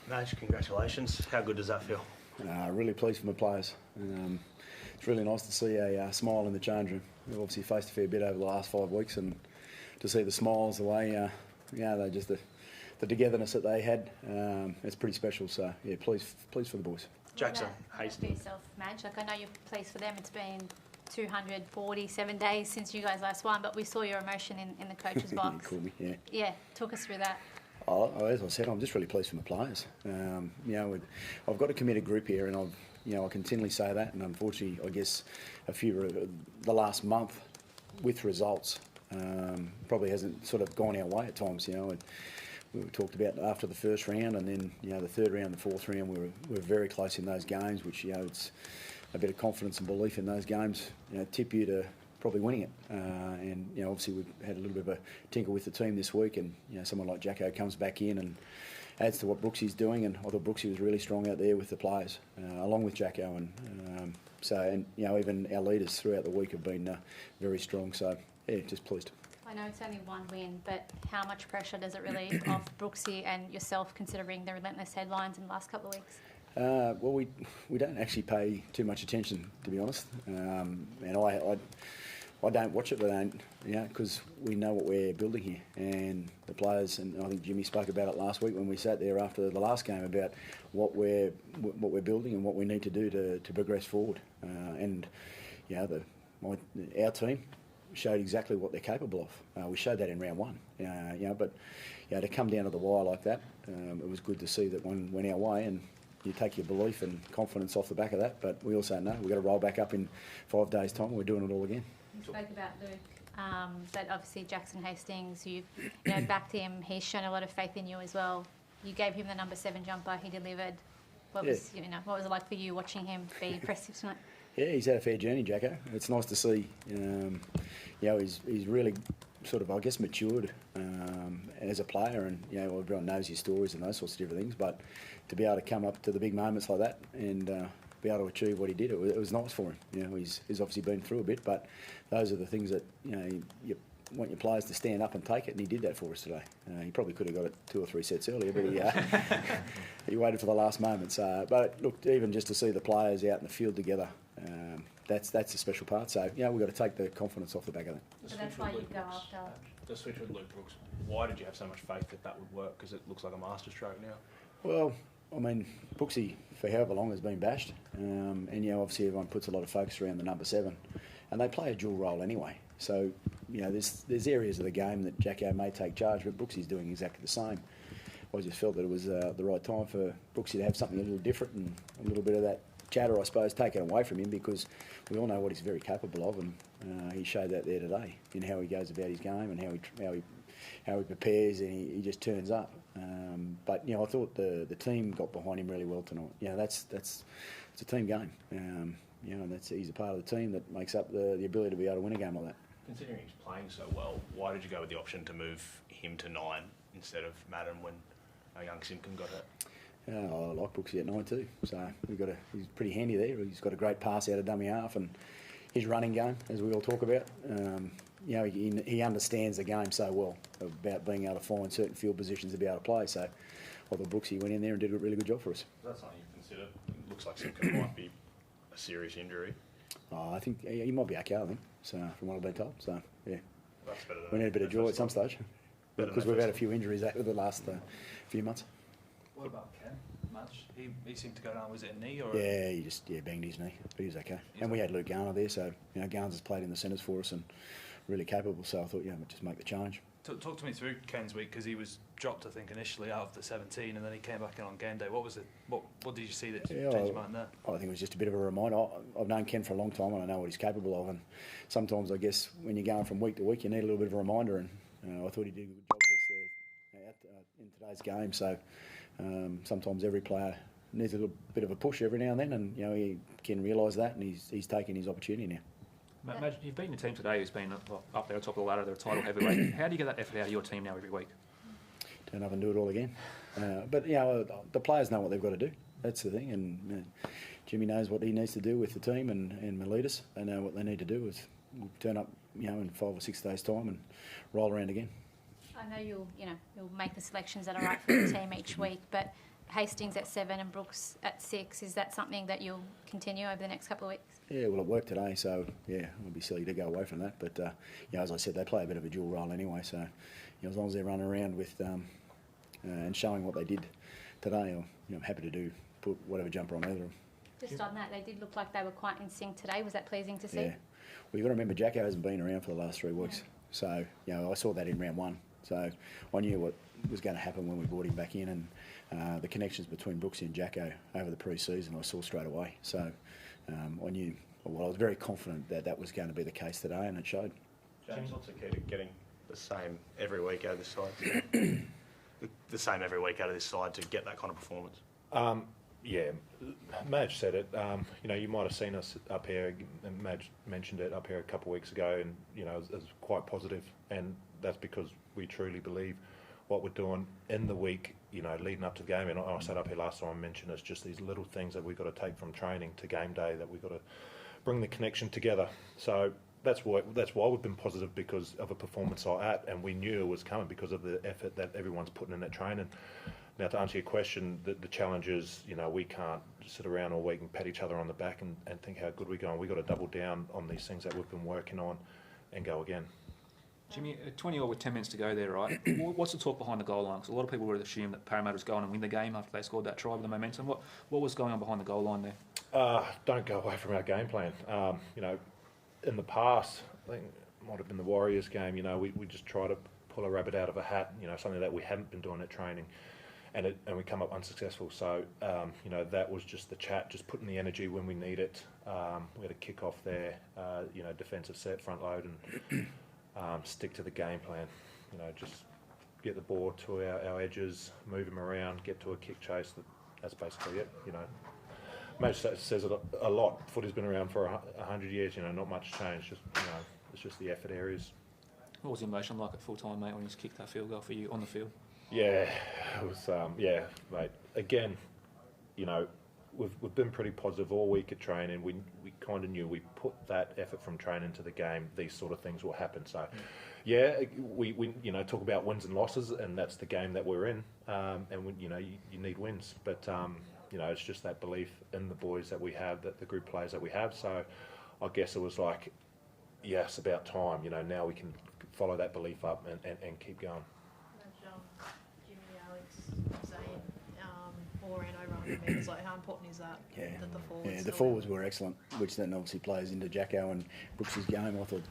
Naj, congratulations. How good does that feel? Really pleased for my players. It's really nice to see a smile in the change room. We've obviously faced a fair bit over the last 5 weeks, and to see the smiles, the way, they just the togetherness that they had, it's pretty special. So yeah, pleased for the boys. Jackson Hastings. For yourself, Madge. Like, I know you're pleased for them. It's been 247 days since you guys last won, but we saw your emotion in the coach's box. You called me, yeah. Yeah, talk us through that. As I said, I'm just really pleased for my players. I've got a committed group here, and I continually say that. And unfortunately, I guess the last month with results probably hasn't sort of gone our way at times. And we talked about after the first round, and then the third round, the fourth round, we were very close in those games. Which it's a bit of confidence and belief in those games. Tip you to probably winning it. And obviously we've had a little bit of a tinker with the team this week, and someone like Jacko comes back in and adds to what Brooksy's doing, and I thought Brooksy was really strong out there with the players, along with Jacko, and even our leaders throughout the week have been very strong. So yeah, just pleased. I know it's only one win, but how much pressure does it relieve off Brooksy and yourself, considering the relentless headlines in the last couple of weeks? Well, we don't actually pay too much attention, to be honest, and I don't watch it, but I don't, because we know what we're building here, and the players, and I think Jimmy spoke about it last week when we sat there after the last game about what we're building and what we need to do to progress forward, our team showed exactly what they're capable of. We showed that in round one, but to come down to the wire like that, it was good to see that one went our way, and you take your belief and confidence off the back of that. But we also know we've got to roll back up in 5 days' time. We're doing it all again. You spoke about Luke, but obviously Jackson Hastings, you backed him. He's shown a lot of faith in you as well. You gave him the number 7 jumper. He delivered. What was it like for you watching him be impressive tonight? Yeah, he's had a fair journey, Jacko. It's nice to see. He's really sort of, I guess, matured as a player, and everyone knows his stories and those sorts of different things. But to be able to come up to the big moments like that and be able to achieve what he did, it was nice for him. He's obviously been through a bit, but those are the things that you want your players to stand up and take it, and he did that for us today. He probably could have got it 2 or 3 sets earlier, but he waited for the last moments. But look, even just to see the players out in the field together, that's the special part. So we've got to take the confidence off the back of that. So that's why you go after. The switch with Luke Brooks. Why did you have so much faith that would work? Because it looks like a masterstroke now. Well, I mean, Brooksy for however long has been bashed, and obviously everyone puts a lot of focus around the number 7, and they play a dual role anyway. So there's areas of the game that Jacko may take charge, but Brooksy's doing exactly the same. I just felt that it was the right time for Brooksy to have something a little different and a little bit of that chatter, I suppose, taken away from him, because we all know what he's very capable of, and he showed that there today in how he goes about his game and how he prepares, and he just turns up. But I thought the team got behind him really well tonight. It's a team game. And he's a part of the team that makes up the ability to be able to win a game like that. Considering he's playing so well, why did you go with the option to move him to 9 instead of Madden when our young Simpkin got hurt? I like Brooksy at 9 too. So he's pretty handy there. He's got a great pass out of dummy half, and his running game, as we all talk about. He understands the game so well about being able to find certain field positions to be able to play. So I thought Brooksy went in there and did a really good job for us. Is that something you consider? It looks like Simpkin might be a serious injury. I think he might be okay, I think, so, from what I've been told. So, yeah. That's better than we need a bit of joy at some stage, because we've had a few injuries over the last few months. What about Ken? Much? He seemed to go down. Was it a knee or? Yeah, he just banged his knee, but he was okay. And we had Luke Garner there, so Garner's has played in the centres for us and really capable. So I thought, we'd just make the change. Talk to me through Ken's week, because he was dropped, I think, initially out of the 17, and then he came back in on game day. What was it? What did you see that changed your mind there? I think it was just a bit of a reminder. I've known Ken for a long time, and I know what he's capable of. And sometimes, I guess, when you're going from week to week, you need a little bit of a reminder. And I thought he did a good job for us there in today's game. So sometimes every player needs a little bit of a push every now and then, and he can realise that, and he's taking his opportunity now. Imagine you've beaten a team today who's been up there on top of the ladder, they're a title heavyweight. How do you get that effort out of your team now every week? Turn up and do it all again. But the players know what they've got to do. That's the thing, and Jimmy knows what he needs to do with the team, and Miletus, they know what they need to do is turn up, in 5 or 6 days' time and roll around again. I know you'll make the selections that are right for the team each week, but Hastings at 7 and Brooks at 6. Is that something that you'll continue over the next couple of weeks? Yeah, well, it worked today, so yeah, it would be silly to go away from that. But as I said, they play a bit of a dual role anyway. So as long as they're running around with and showing what they did today, I'm happy to put whatever jumper on either of them. Just on that, they did look like they were quite in sync today. Was that pleasing to see? Yeah, well, you've got to remember Jacko hasn't been around for the last 3 weeks, so I saw that in round 1. So I knew what was going to happen when we brought him back in, and the connections between Brooksy and Jacko over the pre-season I saw straight away. So I knew, well, I was very confident that was going to be the case today, and it showed. James, what's the key to getting the same every week out of this side? the same every week out of this side to get that kind of performance? Yeah, Madge said it. You might have seen us up here, and Madge mentioned it up here a couple of weeks ago, and it was quite positive, and that's because we truly believe what we're doing in the week, leading up to the game. And I sat up here last time and mentioned it's just these little things that we've got to take from training to game day, that we've got to bring the connection together. So that's why we've been positive, because of a performance like that, and we knew it was coming because of the effort that everyone's putting in that training. Now, to answer your question, the challenge is, we can't sit around all week and pat each other on the back and think how good we're going. We've got to double down on these things that we've been working on and go again. Jimmy, 20-all with 10 minutes to go there, right? What's the talk behind the goal line? Because a lot of people would assume that Parramatta was going and win the game after they scored that try with the momentum. What was going on behind the goal line there? Don't go away from our game plan. In the past, I think it might have been the Warriors game, we just try to pull a rabbit out of a hat, something that we haven't been doing at training. And we come up unsuccessful. So, that was just the chat, just putting the energy when we need it. We had a kick off there, defensive set, front load, and stick to the game plan. Just get the ball to our edges, move him around, get to a kick chase. That's basically it. Madge says it a lot. Footy's been around for 100 years. Not much change. It's just the effort areas. What was the emotion like at full time, mate, when you kicked that field goal for you on the field? Yeah, it was. Mate. Again, we've been pretty positive all week at training. We kind of knew we put that effort from training to the game, these sort of things will happen. So, we talk about wins and losses, and that's the game that we're in. And when, you need wins, but it's just that belief in the boys that we have, that the group players that we have. So, I guess it was like, it's about time. Now we can follow that belief up and keep going. Jimmy, Alex, Zane, or over 100 metres, how important is that? Yeah, That the forwards the forwards were excellent, which then obviously plays into Jacko and Brooks' game. I thought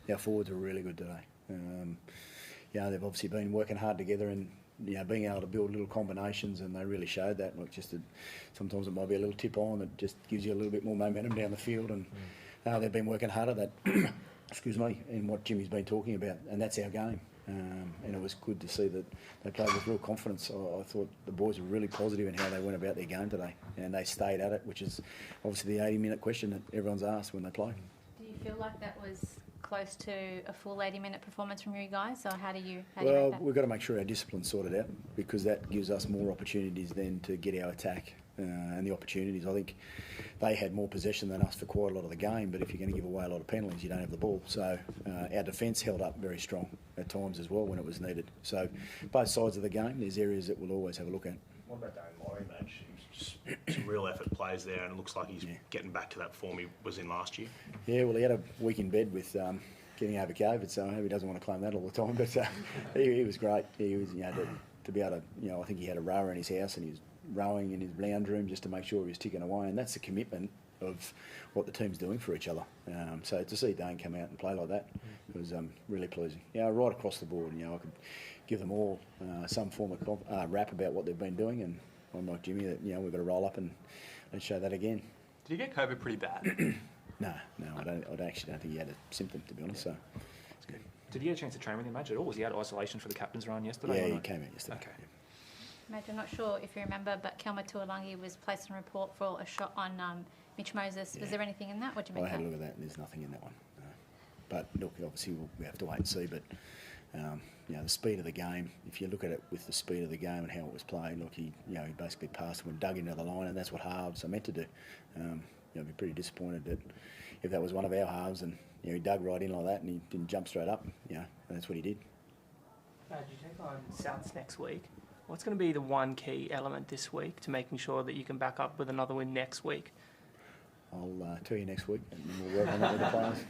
our forwards were really good today. They've obviously been working hard together and being able to build little combinations, and they really showed that. Like sometimes it might be a little tip on that just gives you a little bit more momentum down the field, and they've been working hard at that. Excuse me, in what Jimmy's been talking about, and that's our game. And it was good to see that they played with real confidence. I thought the boys were really positive in how they went about their game today, and they stayed at it, which is obviously the 80-minute question that everyone's asked when they play. Do you feel like that was close to a full 80-minute performance from you guys, or how do you rate that? We've got to make sure our discipline's sorted out, because that gives us more opportunities then to get our attack and the opportunities. I think they had more possession than us for quite a lot of the game, but if you're going to give away a lot of penalties, you don't have the ball. So our defence held up very strong at times as well when it was needed. So both sides of the game, there's areas that we'll always have a look at. What about Dane Laurie, Madge? Just some real effort plays there, and it looks like he's getting back to that form he was in last year. Yeah, well, he had a week in bed with getting over COVID, so I hope he doesn't want to claim that all the time. But he was great. He was, to be able to, I think he had a rower in his house, and he was rowing in his lounge room just to make sure he was ticking away, and that's the commitment of what the team's doing for each other. So to see Dane come out and play like that was really pleasing. Right across the board, I could give them all some form of rap about what they've been doing, and I'm like Jimmy that we've got to roll up and show that again. Did you get COVID pretty bad? No, I actually don't think he had a symptom, to be honest. So it's good. Did you get a chance to train with him, Madge, at all? Was he out of isolation for the captain's run yesterday? Yeah, he came out yesterday. Okay. Madge, I'm not sure if you remember, but Kelma Tuolangi was placed on report for a shot on Mitch Moses. Was there anything in that? What do you make I of had a that? look at that, and there's nothing in that one. No. But look, obviously we have to wait and see. But the speed of the game. If you look at it with the speed of the game and how it was played, look, he basically passed and dug into the line, and that's what halves are meant to do. I'd be pretty disappointed that if that was one of our halves, and he dug right in like that, and he didn't jump straight up. And that's what he did. You take on Souths next week. What's going to be the one key element this week to making sure that you can back up with another win next week? I'll tell you next week, and we'll work on that with the players.